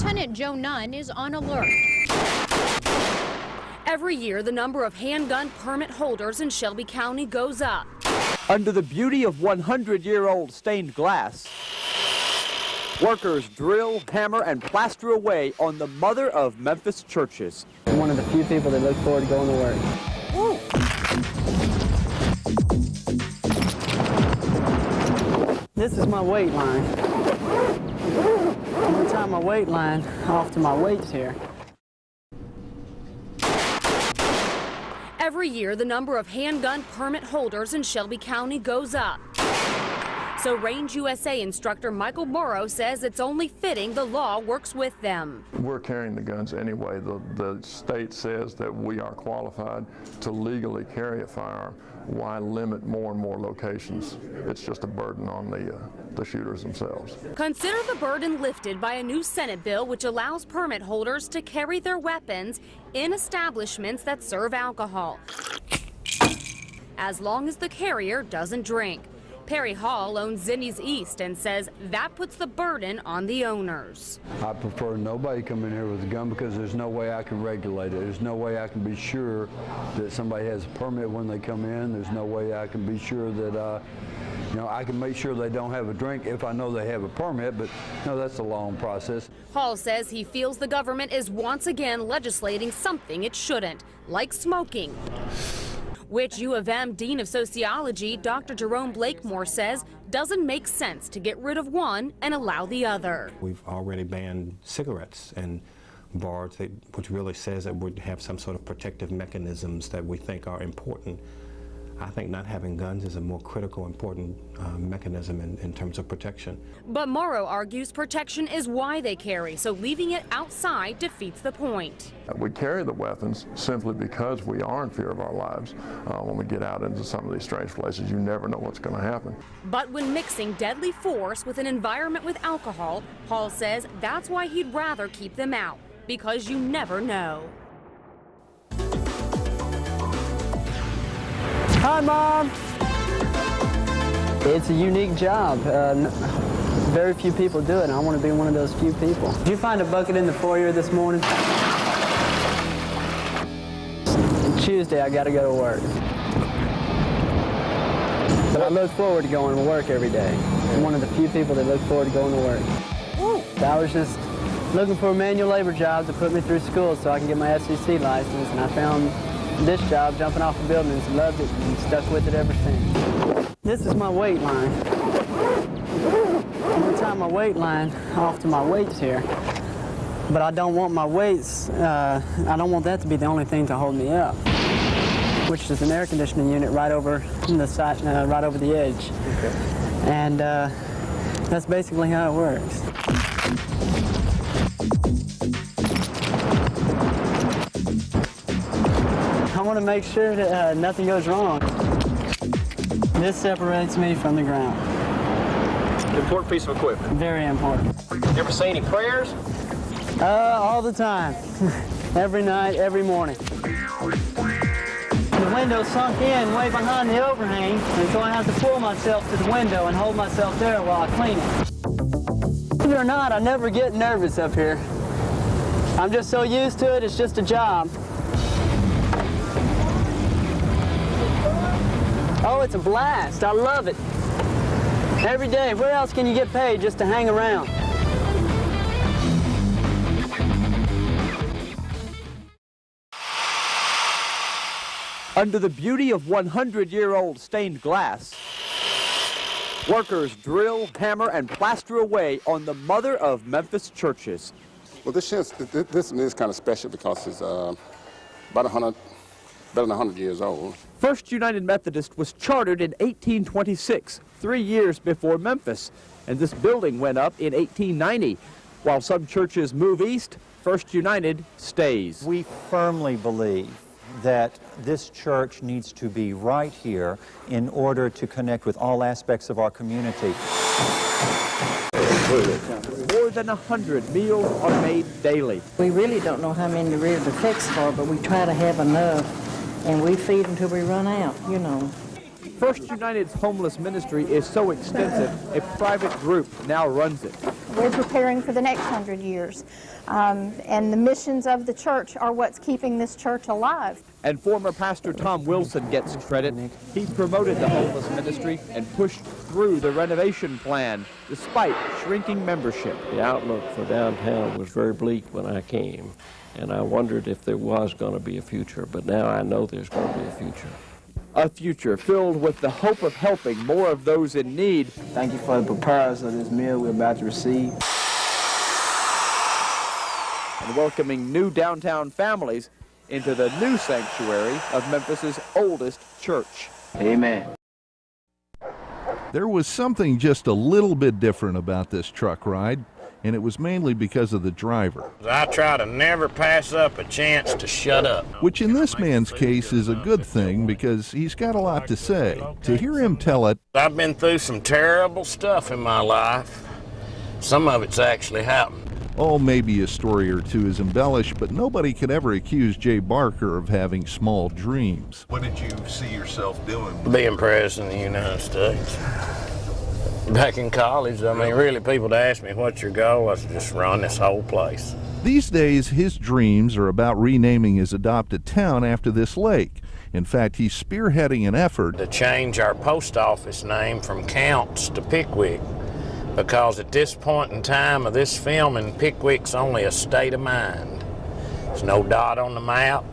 Lieutenant Joe Nunn is on alert. Every year, the number of handgun permit holders in Shelby County goes up. Under the beauty of 100-year-old stained glass, workers drill, hammer, and plaster away on the mother of Memphis churches. I'm one of the few people that look forward to going to work. Ooh. This is my weight line. I'm going to tie my weight line off to my weights here. Every year, the number of handgun permit holders in Shelby County goes up. So Range USA instructor Michael Morrow says it's only fitting the law works with them. We're carrying the guns anyway. The state says that we are qualified to legally carry a firearm. Why limit more and more locations? It's just a burden on the shooters themselves. Consider the burden lifted by a new Senate bill which allows permit holders to carry their weapons in establishments that serve alcohol, as long as the carrier doesn't drink. Perry Hall owns Zinnies East and says that puts the burden on the owners. I prefer nobody come in here with a gun because there's no way I can regulate it. There's no way I can be sure that somebody has a permit when they come in. There's no way I can be sure that, I can make sure they don't have a drink if I know they have a permit, but no, that's a long process. Hall says he feels the government is once again legislating something it shouldn't, like smoking, which U of M Dean of Sociology, Dr. Jerome Blakemore, says doesn't make sense to get rid of one and allow the other. We've already banned cigarettes and bars, which really says that we have some sort of protective mechanisms that we think are important. I think not having guns is a more critical, important mechanism in terms of protection. But Morrow argues protection is why they carry, so leaving it outside defeats the point. We carry the weapons simply because we are in fear of our lives. When we get out into some of these strange places, you never know what's going to happen. But when mixing deadly force with an environment with alcohol, Hall says that's why he'd rather keep them out, because you never know. Hi, Mom. It's a unique job. Very few people do it, and I want to be one of those few people. Did you find a bucket in the foyer this morning? Tuesday, I got to go to work. But I look forward to going to work every day. I'm one of the few people that look forward to going to work. I was just looking for a manual labor job to put me through school so I can get my SEC license, and I found this job, jumping off of buildings, loved it and stuck with it ever since. This is my weight line. I'm going to tie my weight line off to my weights here, but I don't want my weights, I don't want that to be the only thing to hold me up, which is an air conditioning unit right over the side, right over the edge. Okay. And that's basically how it works. I want to make sure that nothing goes wrong. This separates me from the ground. Important piece of equipment. Very important. You ever say any prayers? All the time. Every night, every morning. The window sunk in way behind the overhang, and so I have to pull myself to the window and hold myself there while I clean it. Believe it or not, I never get nervous up here. I'm just so used to it, it's just a job. Oh, it's a blast. I love it. Every day. Where else can you get paid just to hang around? Under the beauty of 100-year-old stained glass, workers drill, hammer, and plaster away on the mother of Memphis churches. Well, this is kind of special because it's better than 100 years old. First United Methodist was chartered in 1826, 3 years before Memphis, and this building went up in 1890. While some churches move east, First United stays. We firmly believe that this church needs to be right here in order to connect with all aspects of our community. More than 100 meals are made daily. We really don't know how many we're to fix for, but we try to have enough, and we feed until we run out, you know. First United's homeless ministry is so extensive, a private group now runs it. We're preparing for the next 100 years. And the missions of the church are what's keeping this church alive. And former Pastor Tom Wilson gets credit. He promoted the homeless ministry and pushed through the renovation plan despite shrinking membership. The outlook for downtown was very bleak when I came, and I wondered if there was going to be a future, but now I know there's going to be a future. A future filled with the hope of helping more of those in need. Thank you for the preparers of this meal we're about to receive. And welcoming new downtown families into the new sanctuary of Memphis's oldest church. Amen. There was something just a little bit different about this truck ride, and it was mainly because of the driver. I try to never pass up a chance to shut up. Which in this man's case is a good thing because he's got a lot to say. To hear him tell it, I've been through some terrible stuff in my life. Some of it's actually happened. oh, maybe a story or two is embellished, but nobody could ever accuse Jay Barker of having small dreams. What did you see yourself doing? Being president of the United States. Back in college, I mean, really, people would ask me, what's your goal? I said, just run this whole place. These days, his dreams are about renaming his adopted town after this lake. In fact, he's spearheading an effort to change our post office name from Counts to Pickwick, because at this point in time of this filming, Pickwick's only a state of mind. There's no dot on the map,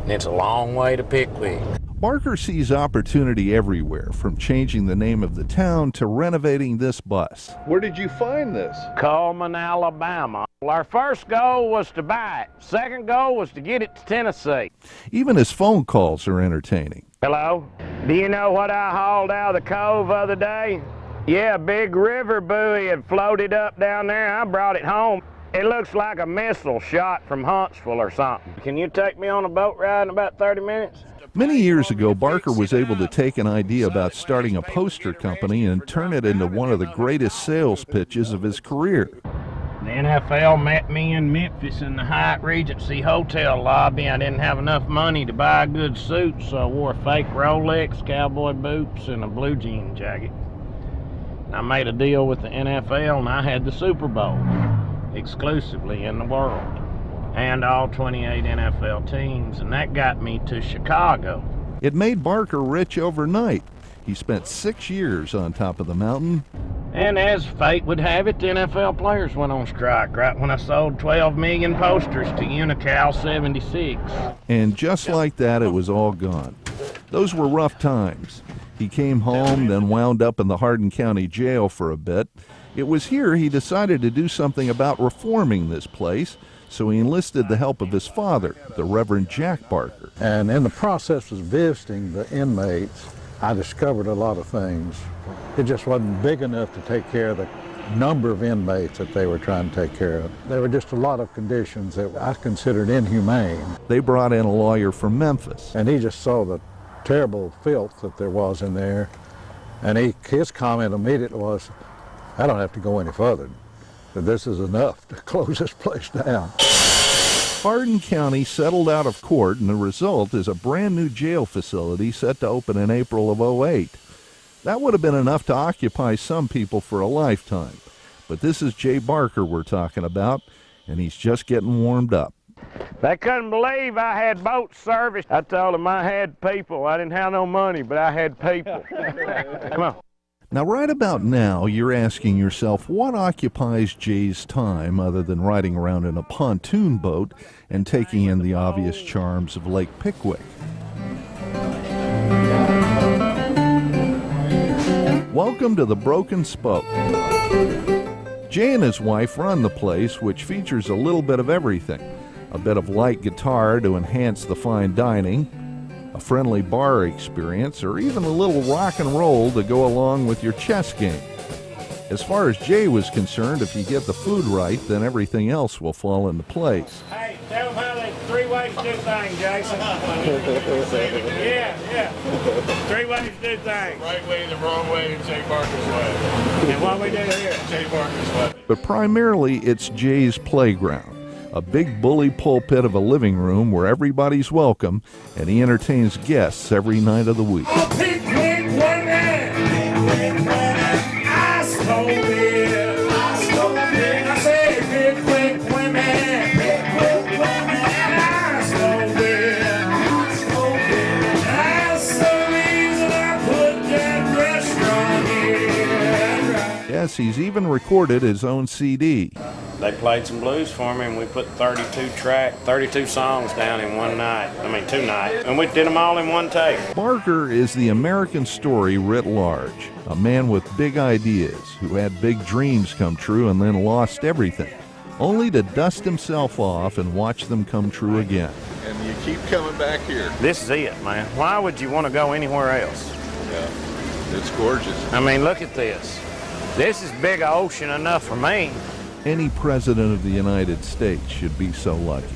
and it's a long way to Pickwick. Barker sees opportunity everywhere, from changing the name of the town to renovating this bus. Where did you find this? Coleman, Alabama. Well, our first goal was to buy it. Second goal was to get it to Tennessee. Even his phone calls are entertaining. Hello? Do you know what I hauled out of the cove the other day? Yeah, a big river buoy had floated up down there. I brought it home. It looks like a missile shot from Huntsville or something. Can you take me on a boat ride in about 30 minutes? Many years ago, Barker was able to take an idea about starting a poster company and turn it into one of the greatest sales pitches of his career. The NFL met me in Memphis in the Hyatt Regency Hotel lobby. I didn't have enough money to buy a good suit, so I wore a fake Rolex, cowboy boots, and a blue jean jacket. I made a deal with the NFL, and I had the Super Bowl exclusively in the world, and all 28 NFL teams, and that got me to Chicago. It made Barker rich overnight. He spent 6 years on top of the mountain. And as fate would have it, the NFL players went on strike right when I sold 12 million posters to Unical 76. And just like that, it was all gone. Those were rough times. He came home, then wound up in the Hardin County Jail for a bit. It was here he decided to do something about reforming this place, so he enlisted the help of his father, the Reverend Jack Barker. And in the process of visiting the inmates, I discovered a lot of things. It just wasn't big enough to take care of the number of inmates that they were trying to take care of. There were just a lot of conditions that I considered inhumane. They brought in a lawyer from Memphis. And he just saw the terrible filth that there was in there. And his comment immediately was, I don't have to go any further. This is enough to close this place down. Hardin County settled out of court, and the result is a brand new jail facility set to open in April of '08. That would have been enough to occupy some people for a lifetime. But this is Jay Barker we're talking about, and he's just getting warmed up. They couldn't believe I had boat service. I told them I had people. I didn't have no money, but I had people. Come on. Now, right about now, you're asking yourself, what occupies Jay's time other than riding around in a pontoon boat and taking in the obvious charms of Lake Pickwick? Welcome to the Broken Spoke. Jay and his wife run the place, which features a little bit of everything. A bit of light guitar to enhance the fine dining, a friendly bar experience, or even a little rock and roll to go along with your chess game. As far as Jay was concerned, if you get the food right, then everything else will fall into place. Hey, tell them how they 3 ways to do things, Jason. Yeah. 3 ways to do things. Right way, the wrong way, and Jay Barker's way. And what we do here? Jay Barker's way. But primarily, it's Jay's playground. A big bully pulpit of a living room where everybody's welcome, and he entertains guests every night of the week. I stole it. Yes, he's even recorded his own CD. They played some blues for me, and we put 32 songs down in one night. I mean, 2 nights. And we did them all in one take. Barker is the American story writ large. A man with big ideas who had big dreams come true and then lost everything, only to dust himself off and watch them come true again. And you keep coming back here. This is it, man. Why would you want to go anywhere else? Yeah, it's gorgeous. I mean, look at this. This is big ocean enough for me. Any president of the United States should be so lucky.